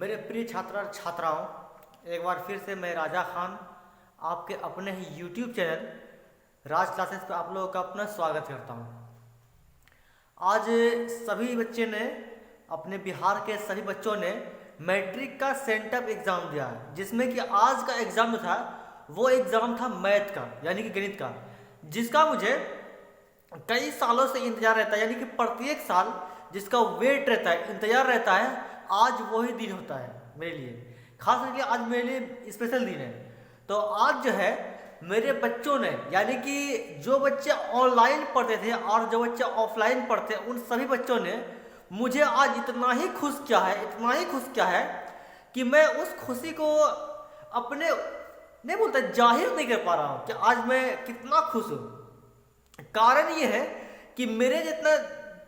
मेरे प्रिय छात्र और छात्राओं, एक बार फिर से मैं राजा खान आपके अपने ही YouTube चैनल राज क्लासेस पे आप लोगों का अपना स्वागत करता हूँ। आज सभी बच्चे ने, अपने बिहार के सभी बच्चों ने मैट्रिक का सेंटअप एग्ज़ाम दिया है, जिसमें कि आज का एग्ज़ाम जो था वो एग्ज़ाम था मैथ का, यानी कि गणित का, जिसका मुझे कई सालों से इंतजार रहता है, यानी कि प्रत्येक साल जिसका वेट रहता है, इंतजार रहता है। आज वही दिन होता है मेरे लिए, खास करके आज मेरे लिए स्पेशल दिन है। तो आज जो है मेरे बच्चों ने, यानी कि जो बच्चे ऑनलाइन पढ़ते थे और जो बच्चे ऑफलाइन पढ़ते, उन सभी बच्चों ने मुझे आज इतना ही खुश किया है, इतना ही खुश किया है कि मैं उस खुशी को अपने नहीं बोलता जाहिर नहीं कर पा रहा हूँ कि आज मैं कितना खुश हूँ। कारण ये है कि मेरे जितना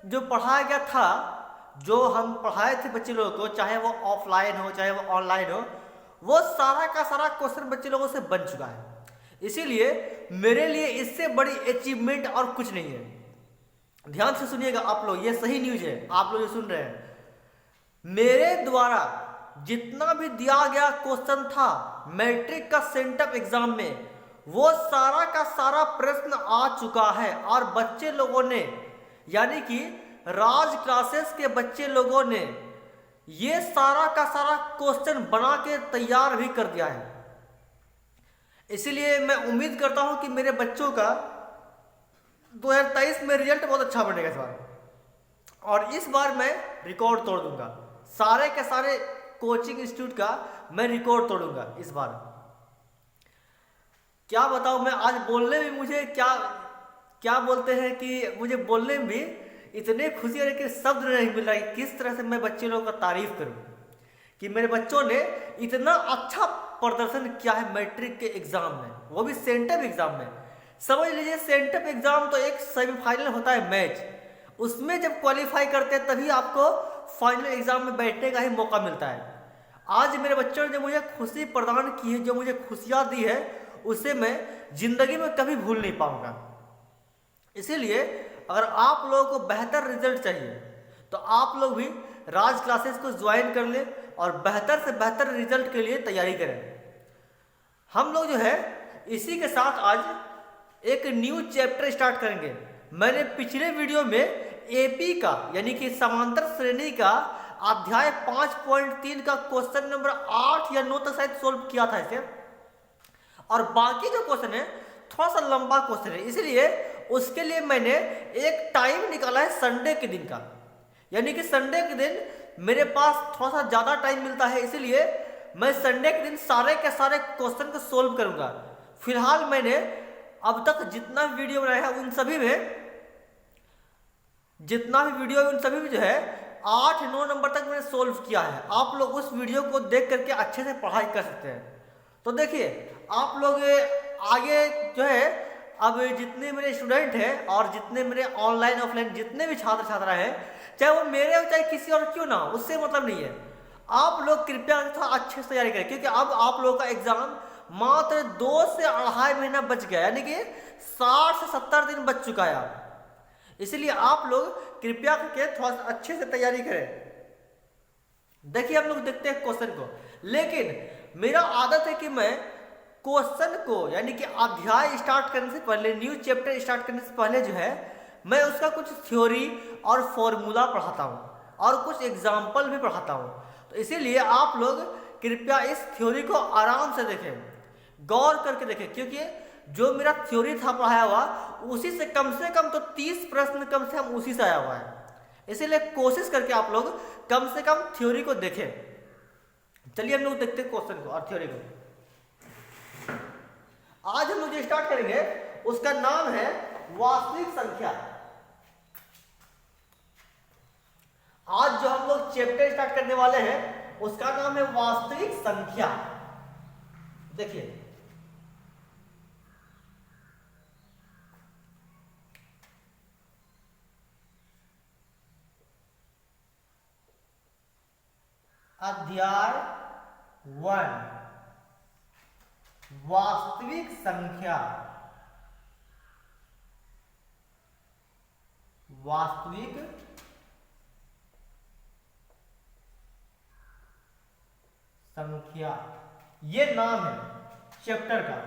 जो पढ़ाया गया था, जो हम पढ़ाए थे बच्चे लोगों को, चाहे वो ऑफलाइन हो चाहे वो ऑनलाइन हो, वो सारा का सारा क्वेश्चन बच्चे लोगों से बन चुका है। इसीलिए मेरे लिए इससे बड़ी अचीवमेंट और कुछ नहीं है। ध्यान से सुनिएगा आप लोग, ये सही न्यूज है, आप लोग जो सुन रहे हैं। मेरे द्वारा जितना भी दिया गया क्वेश्चन था मैट्रिक का सेंटअप एग्जाम में, वो सारा का सारा प्रश्न आ चुका है और बच्चे लोगों ने, यानी कि राज क्लासेस के बच्चे लोगों ने ये सारा का सारा क्वेश्चन बना के तैयार भी कर दिया है। इसीलिए मैं उम्मीद करता हूं कि मेरे बच्चों का 2023 में रिजल्ट बहुत अच्छा बनेगा इस बार, और इस बार मैं रिकॉर्ड तोड़ दूंगा। सारे के सारे कोचिंग इंस्टीट्यूट का मैं रिकॉर्ड तोड़ूंगा इस बार। क्या बताऊं, मैं आज बोलने में मुझे क्या बोलते हैं कि मुझे बोलने में भी इतने खुशी है कि शब्द नहीं मिल रहा है किस तरह से मैं बच्चे लोगों का तारीफ करूं कि मेरे बच्चों ने इतना अच्छा प्रदर्शन किया है मैट्रिक के एग्जाम में, वो भी सेंटअप एग्जाम में। समझ लीजिए, सेंटअप एग्जाम तो एक सेमीफाइनल होता है मैच, उसमें जब क्वालिफाई करते हैं तभी आपको फाइनल एग्जाम में बैठने का ही मौका मिलता है। आज मेरे बच्चों ने जो मुझे खुशी प्रदान की है, जो मुझे खुशियां दी है, उसे मैं जिंदगी में कभी भूल नहीं पाऊंगा। इसीलिए अगर आप लोगों को बेहतर रिजल्ट चाहिए तो आप लोग भी राज क्लासेस को ज्वाइन कर लें और बेहतर से बेहतर रिजल्ट के लिए तैयारी करें। हम लोग जो है इसी के साथ आज एक न्यू चैप्टर स्टार्ट करेंगे। मैंने पिछले वीडियो में एपी का, यानी कि समांतर श्रेणी का अध्याय 5.3 का क्वेश्चन नंबर 8 या 9 तक शायद सोल्व किया था इसे, और बाकी जो क्वेश्चन है थोड़ा सा लंबा क्वेश्चन है, इसलिए उसके लिए मैंने एक टाइम निकाला है संडे के दिन का, यानी कि संडे के दिन मेरे पास थोड़ा सा ज्यादा टाइम मिलता है, इसीलिए मैं संडे के दिन सारे के सारे क्वेश्चन को सोल्व करूंगा। फिलहाल मैंने अब तक जितना वीडियो बनाया है उन सभी में, जो है 8-9 नंबर तक मैंने सोल्व किया है। आप लोग उस वीडियो को देख करके अच्छे से पढ़ाई कर सकते हैं। तो देखिए, आप लोग आगे जो है, अब जितने मेरे स्टूडेंट हैं और जितने मेरे ऑनलाइन ऑफलाइन जितने भी छात्र छात्रा हैं, चाहे वो मेरे हो चाहे किसी और क्यों ना हो, उससे मतलब नहीं है। आप लोग कृपया थोड़ा अच्छे से तैयारी करें, क्योंकि अब आप लोगों का एग्जाम मात्र 2 से 2.5 महीना बच गया, यानी कि 60 से 70 दिन बच चुका है। इसलिए आप लोग कृपया करके थोड़ा सा अच्छे से तैयारी करें। देखिए, हम लोग देखते हैं क्वेश्चन को, लेकिन मेरा आदत है कि मैं क्वेश्चन को, यानी कि अध्याय स्टार्ट करने से पहले, न्यू चैप्टर स्टार्ट करने से पहले जो है मैं उसका कुछ थ्योरी और फॉर्मूला पढ़ाता हूँ और कुछ एग्जाम्पल भी पढ़ाता हूँ। तो इसीलिए आप लोग कृपया इस थ्योरी को आराम से देखें, गौर करके देखें, क्योंकि जो मेरा थ्योरी था पढ़ाया हुआ, उसी से कम तो 30 प्रश्न कम से कम उसी से आया हुआ है। इसीलिए कोशिश करके आप लोग कम से कम थ्योरी को देखें। चलिए हम लोग देखते हैं क्वेश्चन को और थ्योरी को। आज हम लोग जो स्टार्ट करेंगे उसका नाम है वास्तविक संख्या। आज जो हम लोग चैप्टर स्टार्ट करने वाले हैं उसका नाम है वास्तविक संख्या। देखिए, अध्याय 1 वास्तविक संख्या। वास्तविक संख्या, ये नाम है चैप्टर का,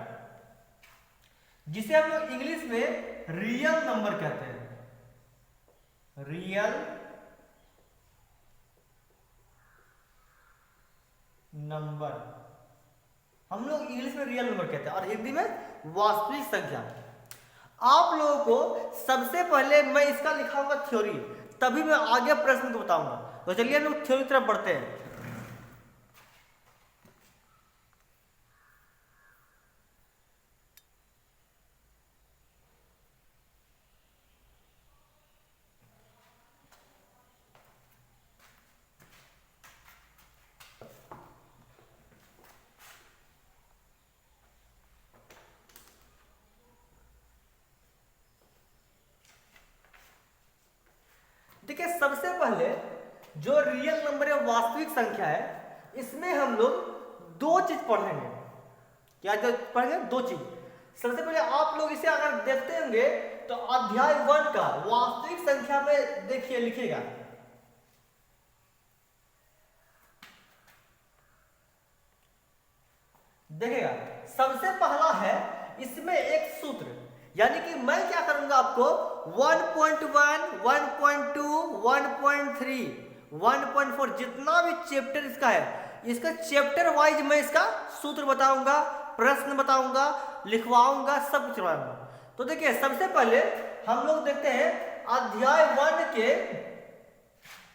जिसे हम लोग इंग्लिश में रियल नंबर कहते हैं। रियल नंबर हम लोग इंग्लिश में रियल नंबर कहते हैं और हिंदी में वास्तविक संख्या। आप लोगों को सबसे पहले मैं इसका लिखाऊंगा थ्योरी, तभी मैं आगे प्रश्न को बताऊंगा। तो चलिए हम लोग थ्योरी की तरफ बढ़ते हैं। देखिए, सबसे पहले जो रियल नंबर है, वास्तविक संख्या है, इसमें हम लोग दो चीज पढ़ेंगे। क्या पढ़ेंगे? दो चीज। सबसे पहले आप लोग इसे अगर देखते होंगे तो अध्याय 1 का वास्तविक संख्या में देखिए लिखिएगा। देखिएगा, सबसे पहला है इसमें एक सूत्र, यानी कि मैं क्या करूंगा आपको 1.1, 1.2, 1.3, 1.4 जितना भी चैप्टर इसका है, इसका चैप्टर वाइज मैं इसका सूत्र बताऊंगा, प्रश्न बताऊंगा, लिखवाऊंगा, सब कुछ करवाऊंगा। तो देखिए, सबसे पहले हम लोग देखते हैं अध्याय 1 के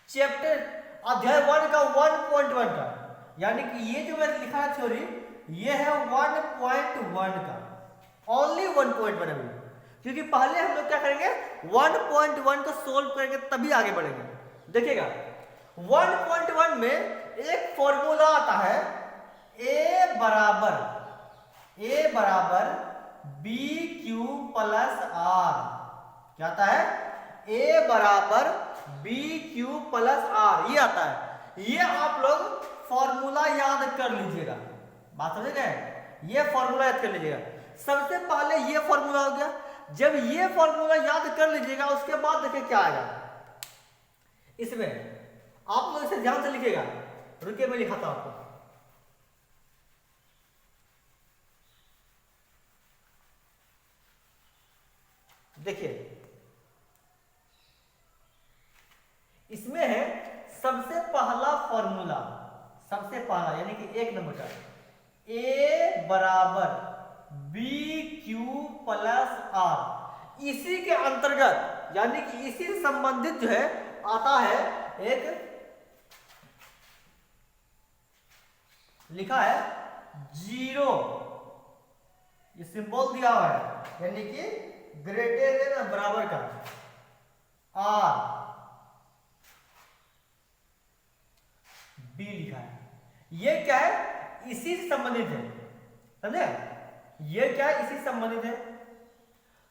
चैप्टर, अध्याय 1 का 1.1 का, यानी कि ये जो मैंने लिखा है थ्योरी, ये है 1.1 का, ओनली 1.1 अभी, क्योंकि पहले हम लोग क्या करेंगे 1.1 को सोल्व करेंगे तभी आगे बढ़ेंगे। देखिएगा, 1.1 में एक फॉर्मूला आता है a बराबर बी क्यू प्लस आर। क्या आता है? a बराबर बी क्यू प्लस आर, ये आता है। ये आप लोग फॉर्मूला याद कर लीजिएगा। बात समझ गए? ये फॉर्मूला याद कर लीजिएगा। सबसे पहले ये फॉर्मूला हो गया। जब ये फॉर्मूला याद कर लीजिएगा, उसके बाद देखिए क्या आएगा इसमें। आप लोग इसे ध्यान से लिखिएगा। रुकिए, मैं लिखाता हूं आपको। देखिए, इसमें है सबसे पहला फॉर्मूला, सबसे पहला यानी कि 1 नंबर का, a बराबर बी क्यू प्लस आर। इसी के अंतर्गत, यानी कि इसी से संबंधित जो है आता है एक, लिखा है 0, ये सिंबल दिया हुआ है, यानी कि ग्रेटर देन बराबर का आर, बी लिखा है। ये क्या है? इसी से संबंधित है, समझे? ये क्या है? इसी से संबंधित है।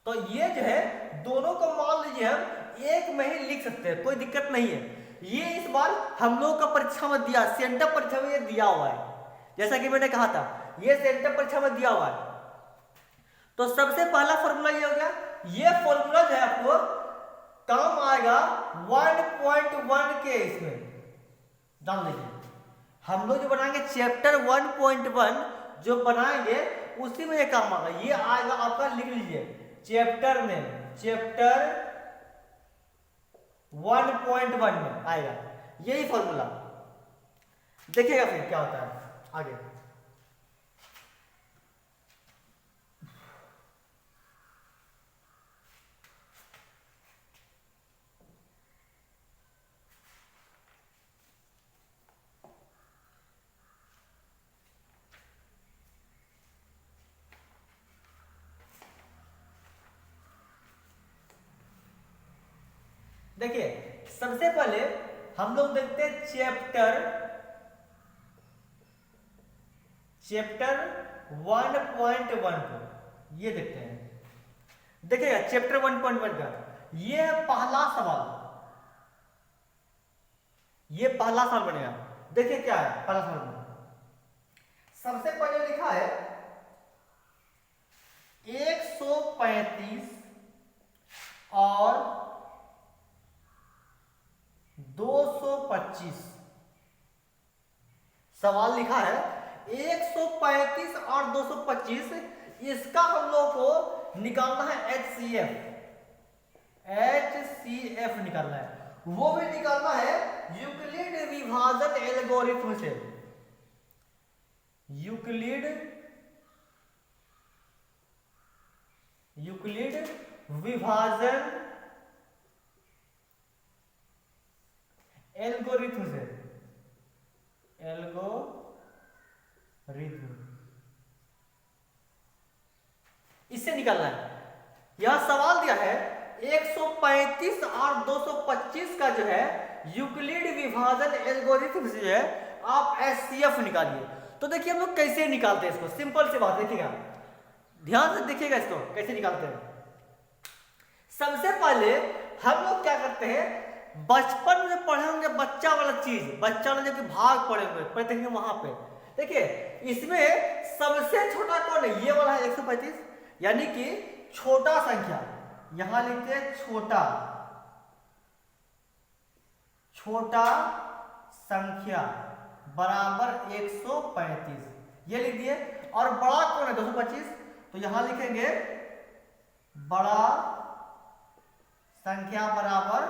तो ये जो है दोनों को मान लीजिए हम एक में ही लिख सकते हैं, कोई दिक्कत नहीं है। ये इस बार हम लोग का परीक्षा में दिया, सेंटर परीक्षा में ये दिया हुआ है, जैसा कि मैंने कहा था, ये सेंटर परीक्षा में दिया हुआ है। तो सबसे पहला फॉर्मूला ये हो गया। ये फॉर्मूला जो है आपको काम आएगा 1.1 के, इसमें जान लीजिए। हम लोग जो बनाएंगे चैप्टर 1.1 जो बनाएंगे, उसी में ये काम आएगा। ये आएगा आपका, लिख लीजिए, चैप्टर में, चैप्टर 1.1 में आएगा यही फॉर्मूला। देखिएगा फिर क्या होता है आगे। देखिए, सबसे पहले हम लोग देखते हैं चैप्टर 1.1 को, ये देखते हैं। देखिएगा, चैप्टर 1.1 का ये पहला सवाल, ये पहला सवाल बनेगा। देखिए क्या है पहला सवाल में। सबसे पहले लिखा है 135 और 225 सवाल लिखा है 135 और 225, इसका हम लोग को निकालना है HCF निकालना है। वो भी निकालना है यूक्लिड विभाजन एल्गोरिथ्म से। यूक्लिड विभाजन एल्गोरिथ्म से। इससे निकालना है। यह सवाल दिया है 135 और 225 का जो है यूक्लिड विभाजन एल्गोरिथ्म से जो है आप HCF निकालिए। तो देखिए हम लोग कैसे निकालते हैं इसको, सिंपल सी बात देखिएगा, ध्यान से देखिएगा इसको कैसे निकालते हैं। सबसे पहले हम लोग क्या करते हैं, बचपन में पढ़े होंगे बच्चा वाला चीज, बच्चा वाला जो भाग पढ़े होंगे, पढ़े देखेंगे वहां पे। देखिए इसमें सबसे छोटा कौन है, ये वाला है 135, यानी कि छोटा संख्या, यहां लिखते हैं छोटा संख्या बराबर 135, ये लिख दिए। और बड़ा कौन है 225, तो यहां लिखेंगे बड़ा संख्या बराबर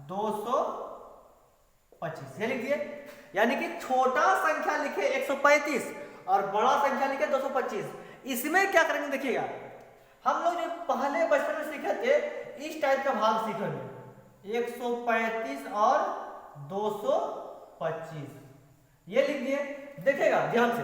225, ये लिख दिए। यानी कि छोटा संख्या लिखे 135 और बड़ा संख्या लिखे 225। इसमें क्या करेंगे देखिएगा, हम लोग जो पहले बचपन में सीखे थे इस टाइप का भाग सीखेंगे, 135 और 225, ये लिख दिए। देखिएगा ध्यान से,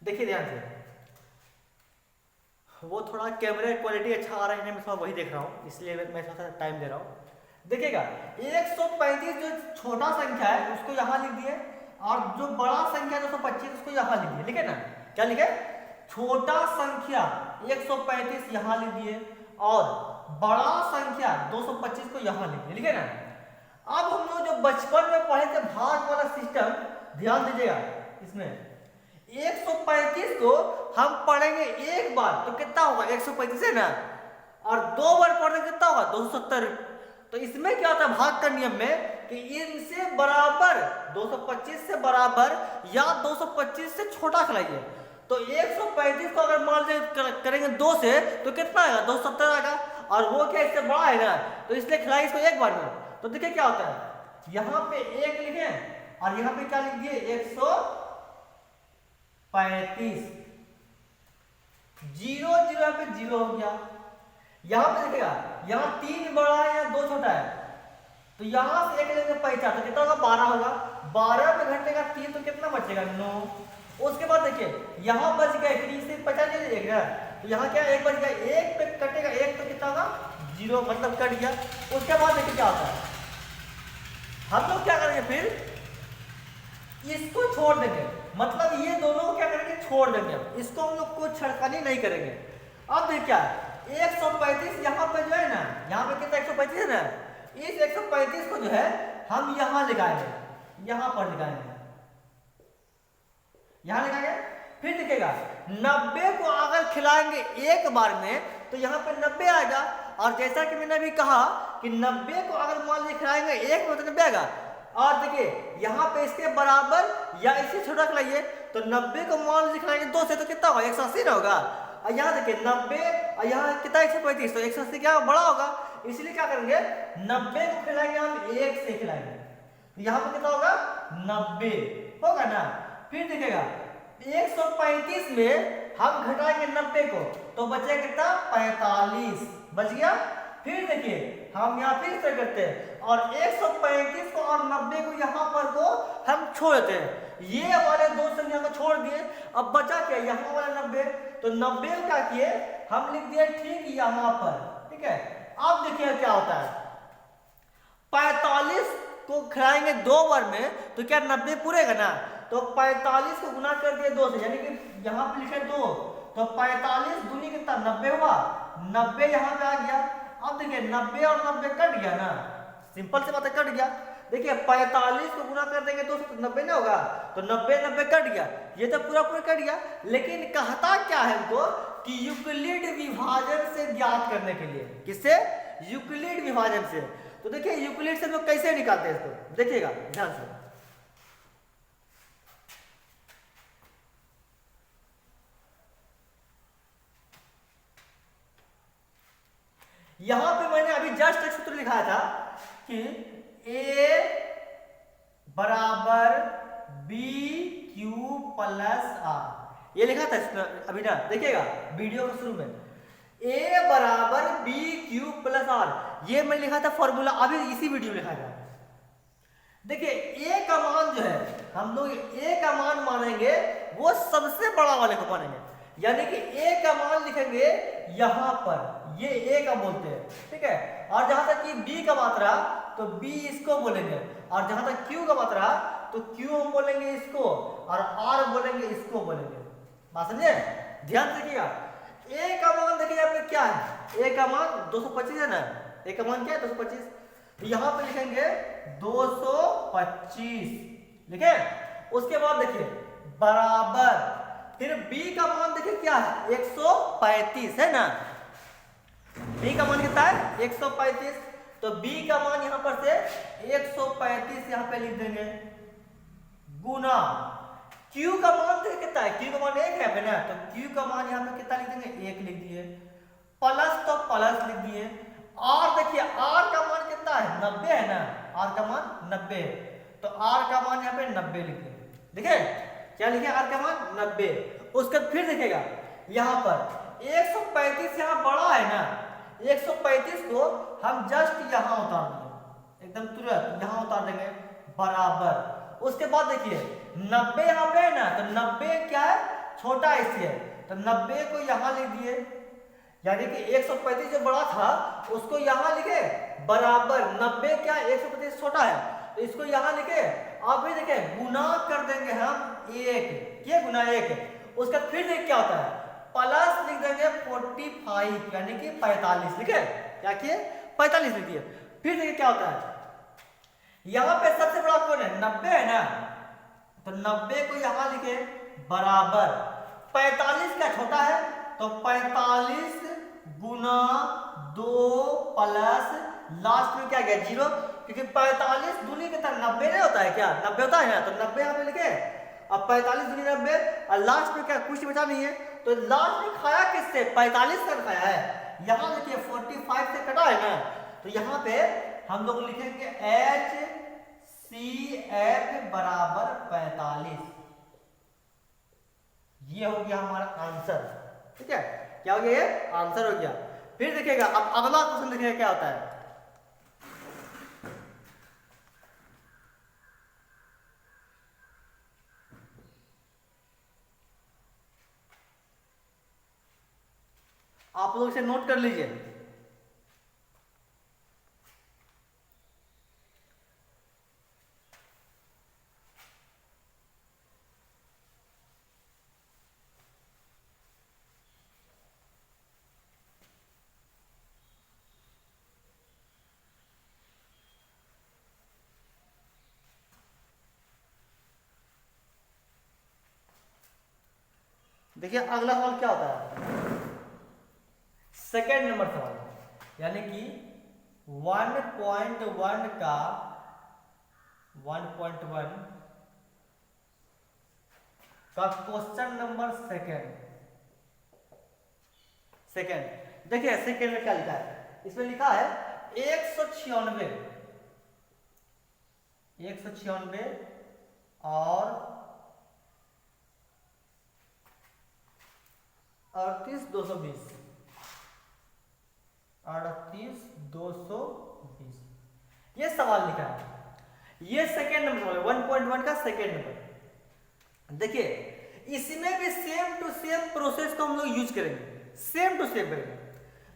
देखिए ध्यान से, वो थोड़ा कैमरे क्वालिटी अच्छा आ रहा है, मैं थोड़ा वही देख रहा हूँ, इसलिए मैं थोड़ा सा टाइम दे रहा हूँ। देखिएगा 135 जो छोटा संख्या है उसको यहाँ लिख दिए, और जो बड़ा संख्या 225 उसको यहाँ लिख दिए। लिखे ना, क्या लिखे, छोटा संख्या 135 यहाँ लिख दिए और बड़ा संख्या 225 को यहाँ लिख दिए। लिखे ना। अब हम लोग जो बचपन में पढ़े थे भाग वाला सिस्टम, ध्यान दीजिएगा, इसमें 135 को हम पढ़ेंगे एक बार तो कितना होगा 135 है ना, और दो बार पढ़ेंगे कितना होगा 270। तो इसमें क्या होता है भाग का नियम में कि इनसे बराबर 225 से बराबर या 225 से छोटा खिलाइए। तो 135 को अगर मान लीजिए करेंगे 2 से तो कितना आएगा 270 आएगा, और वो क्या इससे बड़ा है ना, तो इसलिए खिलाइए इसको एक बार में। तो देखिए क्या होता है, यहाँ पे 1 लिखे और यहाँ पे क्या लिख दिए 135, 0 0 पे 0 हो गया। यहां पे देखिएगा, यहां 3 बड़ा है या 2 छोटा है, तो यहां से 1 लेंगे 50 तो कितना होगा 12 होगा। 12 में घटेगा 3 तो कितना बचेगा 9। उसके बाद देखिए यहां बच गए, फिर इसे 50 ले लीजिएगा, तो यहां क्या 1 बच गया, 1 पे कटेगा 1 तो कितना होगा 0, मतलब कट गया। उसके बाद देखिए क्या होता है, हम लोग क्या करेंगे फिर इसको छोड़ देंगे, मतलब ये दोनों को क्या करेंगे छोड़ देंगे, इसको हम लोग कुछ छड़खानी नहीं करेंगे। अब देखिए क्या 135 यहाँ पे जो है ना, यहाँ पे कितना 135 है ना, इस 135 को जो है हम यहाँ लगाएंगे, यहाँ पर लगाएंगे, यहाँ लगाएंगे। फिर देखिएगा 90 को अगर खिलाएंगे एक बार में तो यहाँ पे 90 आएगा, और जैसा कि मैंने अभी कहा कि 90 को अगर मान लीजिए खिलाएंगे एक में तो 90 आएगा। और देखिए यहाँ पे इसके बराबर या इससे छोटा खिलाइए तो 90 को मान लीजिए खिलाएंगे 2 से तो कितना होगा 180 ना होगा। और यहाँ देखिए 90 और यहाँ कितना 135 तो 180 क्या बड़ा होगा, इसलिए क्या करेंगे 90 को खिलाएंगे हम 1 से खिलाएंगे, तो यहाँ पे कितना होगा 90 होगा ना। फिर देखिएगा 135 में हम घटाएंगे 90 को तो बचेगा कितना 45 बच गया। फिर देखिए हम यहाँ फिर से करते हैं और 135 को और 90 को यहाँ पर को हम छोड़ देते हैं, ये वाले दो संख्या को छोड़ दिए। अब बचा क्या यहाँ वाला 90, तो 90 क्या किए हम लिख दिए ठीक यहाँ पर, ठीक है। अब देखिए क्या होता है 45 को खिलाएंगे 2 बार में तो क्या 90 पूरेगा ना, तो 45 को गुना कर दिए 2 से, यानी कि यहाँ पे लिखे 2 तो 45 दूनी कितना 90 हुआ, 90 यहाँ पे आ गया। अब देखिए 90 और 90 कट गया ना, सिंपल से बात है कट गया। देखिए 45 को गुना कर देंगे तो 90 ना होगा, तो 90 90 कट गया, ये तो पूरा पूरा कट गया। लेकिन कहता क्या है हमको कि यूक्लिड विभाजन से ज्ञात करने के लिए, किससे? यूक्लिड विभाजन से। तो देखिए यूक्लिड से लोग कैसे निकालते हैं इसको, देखिएगा ध्यान से। यहां पे मैंने अभी जस्ट एक सूत्र लिखा था कि a बराबर बी क्यू प्लस आर, ये लिखा था इसमें अभी ना, देखिएगा वीडियो के शुरू में, a बराबर बी क्यू प्लस आर, ये मैं लिखा था फॉर्मूला, अभी इसी वीडियो में लिखा था। देखिए a का मान जो है, हम लोग a का मान मानेंगे वो सबसे बड़ा वाले को मानेंगे, यानी कि a का मान लिखेंगे यहां पर, ये a का बोलते हैं, ठीक है। और जहां तक कि b का बात रहा तो b इसको बोलेंगे, और जहां तक q का बात रहा तो q हम बोलेंगे इसको, और r बोलेंगे इसको बोलेंगे। बात समझे? ध्यान से देखिएगा, a का मान देखिए यहाँ पे क्या है, a का मान 225 है ना, a का मान क्या है 225, तो यहाँ पे लिखेंगे 225, लिखे। उसके बाद देखिए बराबर, फिर b का मान देखिए क्या है 135 है ना, b का मान कितना है 135, तो b का मान यहां पर से 135 यहां पे लिख देंगे, गुना q का मान देखिए कितना है, q का मान 1 है ना, तो q का मान यहां पे कितना लिख देंगे 1 लिख दिए, प्लस तो प्लस लिख दिए, r देखिए r का मान कितना है 90 है ना, r का मान 90 है, तो r का मान यहां पे 90 लिख दिए, देखिए क्या लिखे r का मान 90। उसके फिर देखिएगा यहां पर 135 यहां बड़ा है ना, 135 को हम जस्ट यहां उतार देंगे, एकदम तुरंत यहां उतार देंगे, बराबर। उसके बाद देखिए 90 यहां पे है ना, तो 90 क्या है छोटा इससे है, तो 90 को यहां लिख दिए, यानी कि 135 जो बड़ा था उसको यहां लिखे, बराबर 90 क्या 135 छोटा है तो इसको यहां लिखे। अब भी देखिए गुना कर देंगे हम 1, ये गुना 1, उसका फिर देख क्या होता है प्लस लिख देंगे 45, यानी कि 45, लिखे क्या किए 45 लिख दिए। फिर देखिए क्या होता है, यहां पे सबसे बड़ा कौन है 90 है ना, तो 90 को यहां लिखे, बराबर 45 क्या छोटा है, तो 45 गुना 2 प्लस लास्ट में क्या गया 0, क्योंकि 45 दूनी कितना 90 नहीं होता है क्या, 90 होता है ना, तो 90 यहां पे लिखे। अब 45 दूनी 90, और लास्ट में क्या कुछ बचा नहीं है, तो लास्ट में खाया किससे 45 का खाया है, यहां देखिए 45 से कटा है ना, तो यहां पे हम लोग लिखेंगे HCF बराबर 45, ये हो गया हमारा आंसर, ठीक है, क्या हो गया ये आंसर हो गया। फिर देखिएगा अब अगला क्वेश्चन देखिएगा क्या होता है, आप लोग इसे नोट कर लीजिए। देखिए अगला सवाल क्या होता है, सेकेंड नंबर सवाल, यानी कि 1.1 का 1.1 का क्वेश्चन नंबर सेकेंड देखिए सेकेंड में क्या लिखा है, इसमें लिखा है 196 और 38220 ये सवाल लिखा है, ये सेकेंड नंबर 1.1 का सेकेंड नंबर। देखिए इसमें भी सेम टू सेम प्रोसेस को हम लोग यूज करेंगे, सेम टू सेम करेंगे।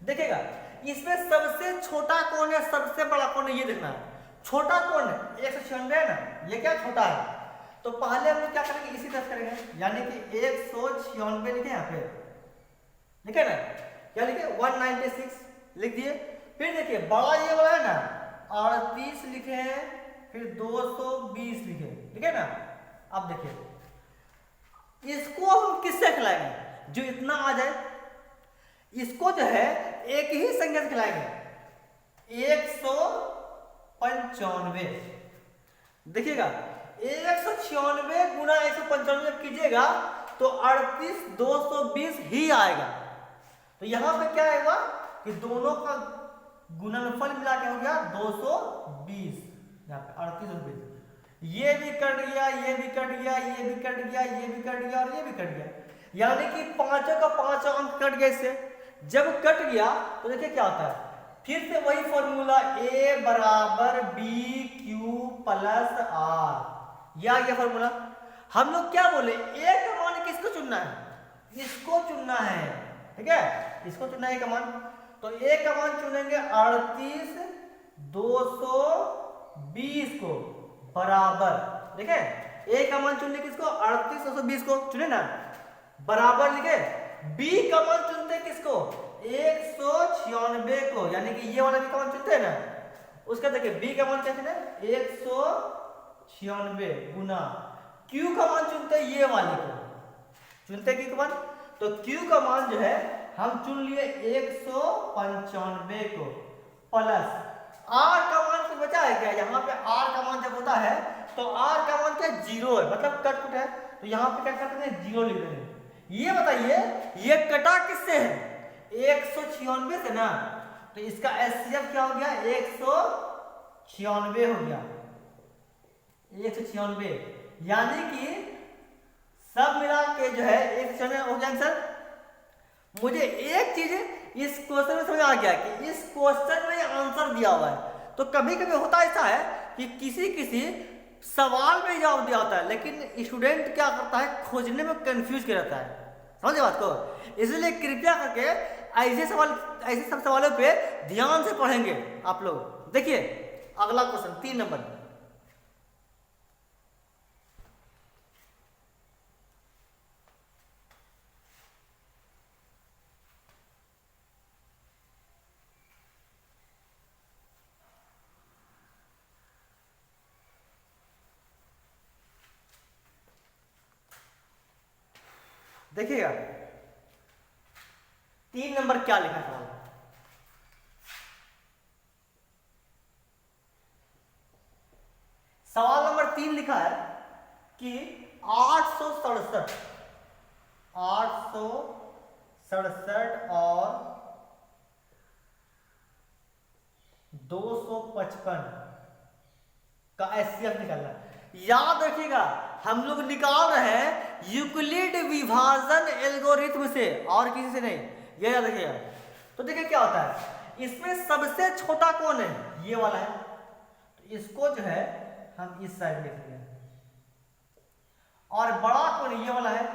देखिएगा इसमें सबसे छोटा कौन है सबसे बड़ा कौन है ये देखना है, छोटा कौन है 196 है ना, ये क्या छोटा है, तो पहले हम लोग क्या करेंगे इसी तरह करेंगे, यानी कि 196 लिखे यहाँ पे, लिखे ना, क्या लिखे 196 लिख दिए। फिर देखिए बड़ा ये वाला है ना 38 लिखे हैं, फिर 220 लिखे, ठीक है ना। अब देखिए इसको हम किससे खिलाएंगे, जो इतना आ जाए इसको जो है एक ही संख्या से खिलाएंगे, 195। देखिएगा 196 गुना 195 जब कीजिएगा तो 38220 ही आएगा। तो यहां पे क्या आएगा कि दोनों का गुणनफल मिला के हो गया 220, यहाँ पे 3820। ये भी कट गया, ये भी कट गया, ये भी कट गया, ये भी कट गया और ये भी कट गया, यानी कि पांचों का 5 अंक कट गया इससे। जब कट गया तो देखिए क्या होता है, फिर से वही फॉर्मूला A बराबर BQ प्लस R, यह आ गया फॉर्मूला। हम लोग क्या बोले, A का मान किसको चुनना है, इसको चुनना है, ठीक है, इसको चुनना है A का मान। तो A का मान चुनेंगे 38220 को बराबर, देखिए A का मान चुनने किसको, 38220 को चुने ना, बराबर लिखे। B का मान चुनते हैं किसको, 196 को, यानी कि ये वाला B का मान चुनते हैं ना, उसका देखिए B का मान क्या चुने, 196 गुना Q का मान चुनते हैं, ये वाले को चुनते हैं Q का मान। तो Q का मान जो है हम चुन लिए 195 को प्लस R का मान कुछ बचा है क्या, यहाँ पे R का मान जब होता है तो R का मान क्या, 0 है, मतलब कट कुट है, तो यहाँ पे क्या करते हैं 0 लिख देंगे। ये बताइए ये कटा किससे है, 196 से ना, तो इसका HCF क्या हो गया, 196 हो गया, 196, यानी कि सब मिला के जो है 196 हो गया आंसर। मुझे एक चीज इस क्वेश्चन में समझ आ गया कि इस क्वेश्चन में आंसर दिया हुआ है, तो कभी कभी होता ऐसा है कि किसी सवाल में जवाब दिया होता है, लेकिन स्टूडेंट क्या करता है, खोजने में कंफ्यूज कर रहता है, समझे बात को। इसलिए कृपया करके ऐसे सब सवालों पे ध्यान से पढ़ेंगे आप लोग। देखिए अगला क्वेश्चन 3 नंबर, देखिएगा 3 नंबर क्या लिखा है, सवाल नंबर 3 लिखा है कि 867 और 255 का HCF निकालना है। याद रखिएगा हम लोग निकाल रहे हैं यूक्लिड विभाजन एल्गोरिथम से और किसी से नहीं, ये याद रखिएगा। तो देखिए क्या होता है, इसमें सबसे छोटा कौन है, ये वाला है, तो इसको जो है हम इस साइड लिख लेंगे, और बड़ा कौन ये वाला है,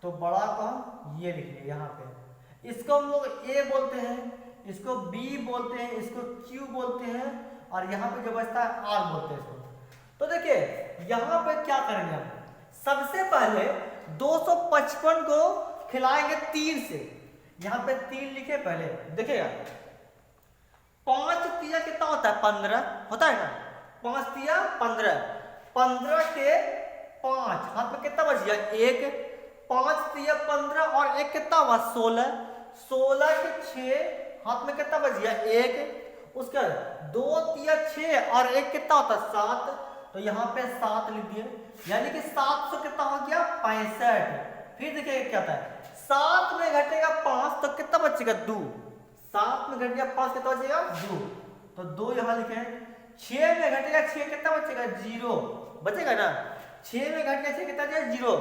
तो बड़ा को हम ये लिख लेंगे यहाँ पे। इसको हम लोग A बोलते हैं, इसको B बोलते हैं, इसको Q बोलते हैं, और यहाँ पे जो बचता है R बोलते हैं इसको। तो देखिए यहाँ पे क्या करेंगे हम, सबसे पहले 255 को खिलाएंगे 3 से, यहाँ पे 3 लिखे पहले। देखिएगा 5 तिया कितना होता है, 15 होता है ना, 5 तिया 15, 15 के 5 हाथ में कितना बच गया, 1, 5 तिया 15 और 1 कितना हुआ, 16, 16 के 6 हाथ में कितना बच गया, 1, उसका 2 तिया 6 और 1 कितना होता है, 7, तो यहाँ पे 7 लिख दिए, यानी कि 700 कितना हो गया, 65। फिर देखिए क्या होता है, 7 में घटेगा 5 तो कितना बचेगा, 2, 7 में घट गया 5 कितना बचेगा, 2, तो 2 यहाँ लिखे। 6 में घटेगा 6 कितना बचेगा, 0 बचेगा ना, 6 में घट गया 6 कितना बचेगा, 0।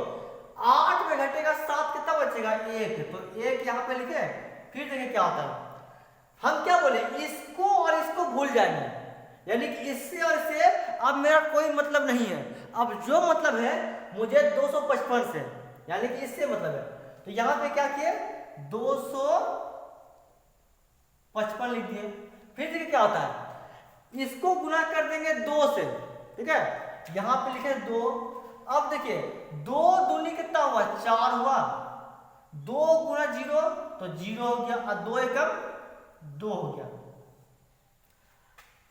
8 में घटेगा 7 कितना बचेगा, 1, तो 1 यहाँ पे लिखे। फिर देखिए क्या होता है, हम क्या बोले, इसको और इसको भूल जाएंगे, यानी कि इससे और इससे अब मेरा कोई मतलब नहीं है, अब जो मतलब है मुझे 255 से, यानी कि इससे मतलब है। तो यहाँ पे क्या किए, 255 लिख दिए। फिर देखिए क्या होता है, इसको गुना कर देंगे 2 से, ठीक है, यहाँ पे लिखे 2। अब देखिए 2 दूनी कितना हुआ, 4 हुआ, 2 गुना 0 तो 0 हो गया, और 2 एकम 2 हो गया।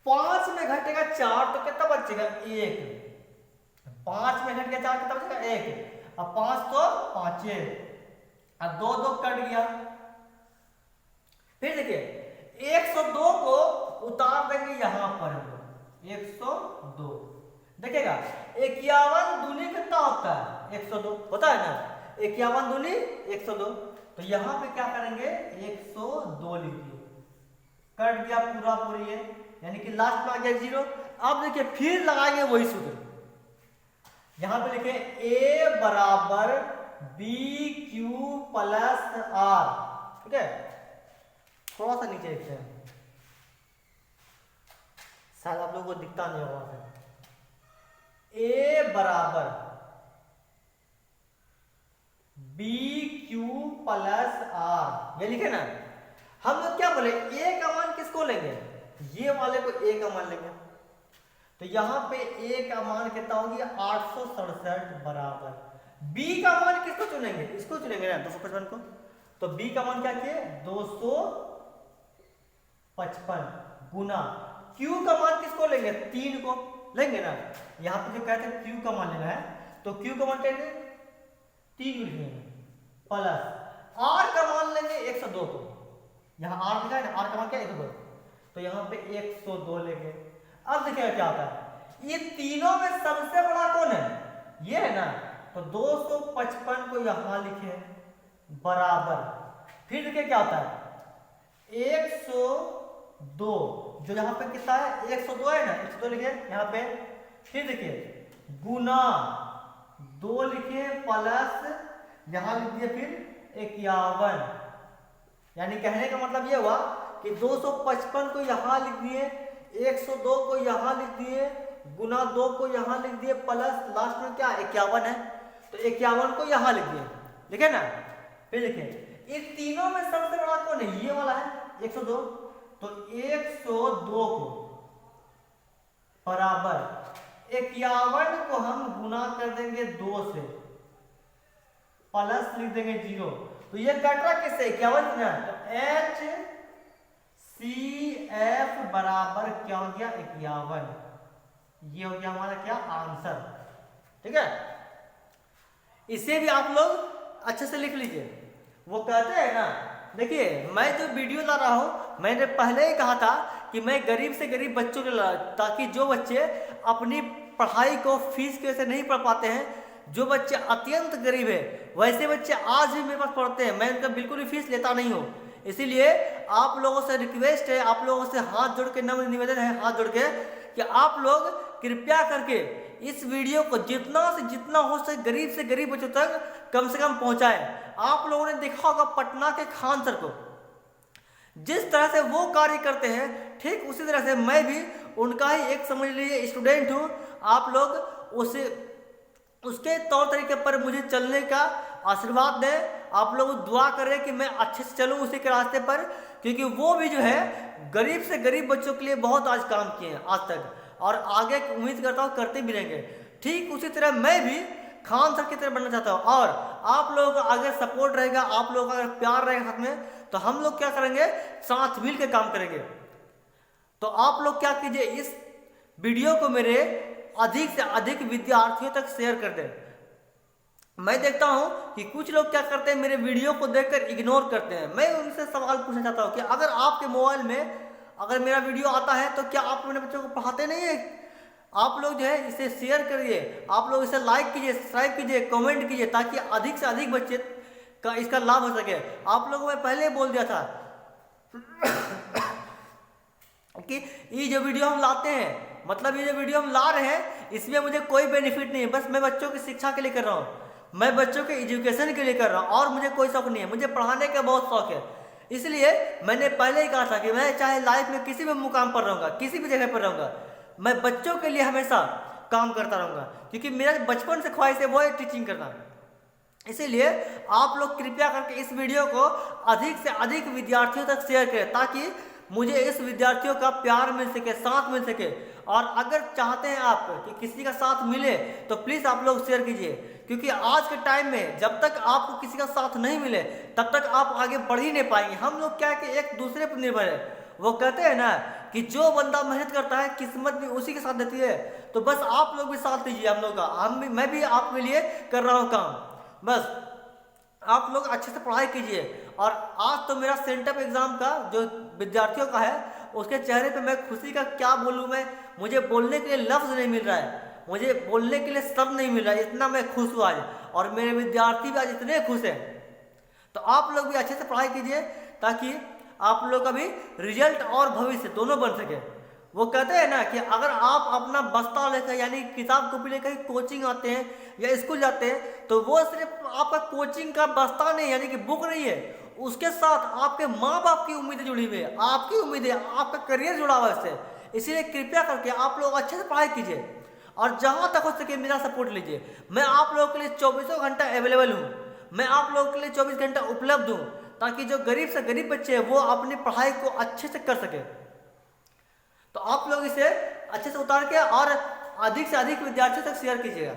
5 में में घटेगा 4 तो कितना बचेगा 1। 5 में घट गया 4 कितना बचेगा 1। अब 5 तो 5, अब 2 2 कट गया। फिर देखिए 102 को उतार देंगे यहां पर, 102 देखिएगा 51 दूनी कितना होता है 102 होता है ना, 51 दूनी 102। तो यहां पे क्या करेंगे 102 लिखिए, कट गया पूरा पूरी है, यानी कि लास्ट में आ गया 0। अब देखिए फिर लगाएंगे वही सूत्र, यहां पे लिखे A बराबर BQ प्लस R, ठीक है। थोड़ा सा नीचे लिखते हैं, शायद आप लोगों को दिखता नहीं होगा। A बराबर BQ प्लस R, ये लिखे ना। हम लोग क्या बोले A का मान किसको लेंगे, ये वाले को A का मान लेंगे। तो यहां पे A का मान कितना हो गया 867 बराबर B का मान किसको चुनेंगे, इसको चुनेंगे ना 255 को। तो B का मान क्या किए 255 गुना Q का मान किसको लेंगे 3 को लेंगे ना। यहां पे जो कहते हैं Q का मान लेना है, तो Q का मान कहेंगे 3 लिखेंगे प्लस R का मान लेंगे 102 को, यहाँ R लिखा है ना, R का मान क्या 102, तो यहाँ पे 102 लेंगे। अब देखिए क्या होता है, ये तीनों में सबसे बड़ा कौन है, ये है ना। तो 255 को यहां लिखे बराबर, फिर देखिए क्या होता है 102, जो यहाँ पे कितना है 102 है ना, 102 लिखे यहाँ पे। फिर देखिए गुना 2 लिखे प्लस यहां लिख दिए फिर 51, यानी कहने का मतलब ये हुआ कि 255 को यहां लिख दिए, 102 को यहां लिख दिए, गुना 2 को यहां लिख दिए, प्लस लास्ट में क्या 51 है, तो 51 को यहां लिख दिए, लिखे ना। फिर देखिए इन तीनों में सबसे बड़ा कौन है, ये वाला है 102। तो 102 को बराबर 51 को हम गुना कर देंगे 2 से, प्लस लिख देंगे 0। तो ये कट रहा किससे 51 ना, तो HCF बराबर क्या हो गया 51, ये हो गया हमारा क्या आंसर, ठीक है। इसे भी आप लोग अच्छे से लिख लीजिए। वो कहते हैं ना, देखिए मैं जो वीडियो ला रहा हूं, मैंने पहले ही कहा था कि मैं गरीब से गरीब बच्चों के ला, ताकि जो बच्चे अपनी पढ़ाई को फीस की वजह से नहीं पढ़ पाते हैं, जो बच्चे अत्यंत गरीब है, वैसे बच्चे आज भी मेरे पास पढ़ते हैं, मैं उनका बिल्कुल भी फीस लेता नहीं हूँ। इसीलिए आप लोगों से रिक्वेस्ट है, आप लोगों से हाथ जोड़ के नम्र निवेदन है, हाथ जोड़ के कि आप लोग कृपया करके इस वीडियो को जितना से जितना हो सके गरीब से गरीब बच्चों तक कम से कम पहुंचाएं। आप लोगों ने देखा होगा पटना के खान सर को, जिस तरह से वो कार्य करते हैं, ठीक उसी तरह से मैं भी उनका ही एक समझ लीजिए स्टूडेंट हूँ। आप लोग उसे उसके तौर तरीके पर मुझे चलने का आशीर्वाद दें। आप लोग दुआ करें कि मैं अच्छे से चलूं उसी के रास्ते पर, क्योंकि वो भी जो है गरीब से गरीब बच्चों के लिए बहुत आज काम किए हैं आज तक, और आगे उम्मीद करता हूँ करते भी रहेंगे। ठीक उसी तरह मैं भी खान सर की तरह बनना चाहता हूँ, और आप लोगों का अगर सपोर्ट रहेगा, आप लोगों का अगर प्यार रहेगा साथ में, तो हम लोग क्या करेंगे साथ मिल के काम करेंगे। तो आप लोग क्या कीजिए, इस वीडियो को मेरे अधिक से अधिक विद्यार्थियों तक शेयर कर दें। मैं देखता हूं कि कुछ लोग क्या करते हैं, मेरे वीडियो को देखकर इग्नोर करते हैं। मैं उनसे सवाल पूछना चाहता हूं कि अगर आपके मोबाइल में अगर मेरा वीडियो आता है तो क्या आप अपने बच्चों को पढ़ाते नहीं है? आप लोग जो है इसे शेयर करिए, आप लोग इसे लाइक कीजिए, सब्सक्राइब कीजिए, कमेंट कीजिए, ताकि अधिक से अधिक बच्चे का इसका लाभ हो सके। आप लोगों को मैं पहले बोल दिया था कि ये जो वीडियो हम लाते हैं, मतलब ये जो वीडियो हम ला रहे हैं, इसमें मुझे कोई बेनिफिट नहीं है, बस मैं बच्चों की शिक्षा के लिए कर रहा हूँ, मैं बच्चों के एजुकेशन के लिए कर रहा हूँ, और मुझे कोई शौक नहीं है। मुझे पढ़ाने का बहुत शौक है, इसलिए मैंने पहले ही कहा था कि मैं चाहे लाइफ में किसी भी मुकाम पर रहूँगा, किसी भी जगह पर रहूँगा, मैं बच्चों के लिए हमेशा काम करता रहूँगा, क्योंकि मेरा बचपन से ख्वाहिश है वो है टीचिंग करना। इसीलिए आप लोग कृपया करके इस वीडियो को अधिक से अधिक विद्यार्थियों तक शेयर करें, ताकि मुझे इस विद्यार्थियों का प्यार मिल सके, साथ मिल सके। और अगर चाहते हैं आप कि किसी का साथ मिले तो प्लीज़ आप लोग शेयर कीजिए, क्योंकि आज के टाइम में जब तक आपको किसी का साथ नहीं मिले तब तक आप आगे बढ़ ही नहीं पाएंगे। हम लोग क्या है कि एक दूसरे पर निर्भर है। वो कहते हैं ना कि जो बंदा मेहनत करता है किस्मत भी उसी के साथ देती है। तो बस आप लोग भी साथ दीजिए हम लोग का, मैं भी आपके लिए कर रहा हूँ काम। बस आप लोग अच्छे से पढ़ाई कीजिए। और आज तो मेरा सेंटअप एग्जाम का जो विद्यार्थियों का है, उसके चेहरे पे मैं खुशी का क्या बोलूँ, मैं मुझे बोलने के लिए लफ्ज़ नहीं मिल रहा है, मुझे बोलने के लिए शब्द नहीं मिल रहा है, इतना मैं खुश हूँ आज। और मेरे विद्यार्थी भी आज इतने खुश हैं। तो आप लोग भी अच्छे से पढ़ाई कीजिए ताकि आप लोग का भी रिजल्ट और भविष्य दोनों बन सके। वो कहते हैं ना कि अगर आप अपना बस्ता लेकर यानी किताब कॉपी लेकर कोचिंग आते हैं या स्कूल जाते हैं, तो वो सिर्फ आपका कोचिंग का बस्ता नहीं यानी कि बुक नहीं है, उसके साथ आपके माँ बाप की उम्मीदें जुड़ी हुई है, आपकी उम्मीदें, आपका करियर जुड़ा हुआ है इससे। इसीलिए कृपया करके आप लोग अच्छे से पढ़ाई कीजिए और जहाँ तक हो सके मेरा सपोर्ट लीजिए। मैं आप लोगों के लिए 24 घंटा अवेलेबल हूँ, मैं आप लोगों के लिए 24 घंटा उपलब्ध हूँ, ताकि जो गरीब से गरीब बच्चे हैं वो अपनी पढ़ाई को अच्छे से कर सके। तो आप लोग इसे अच्छे से उतार के और अधिक से अधिक विद्यार्थियों तक शेयर कीजिएगा।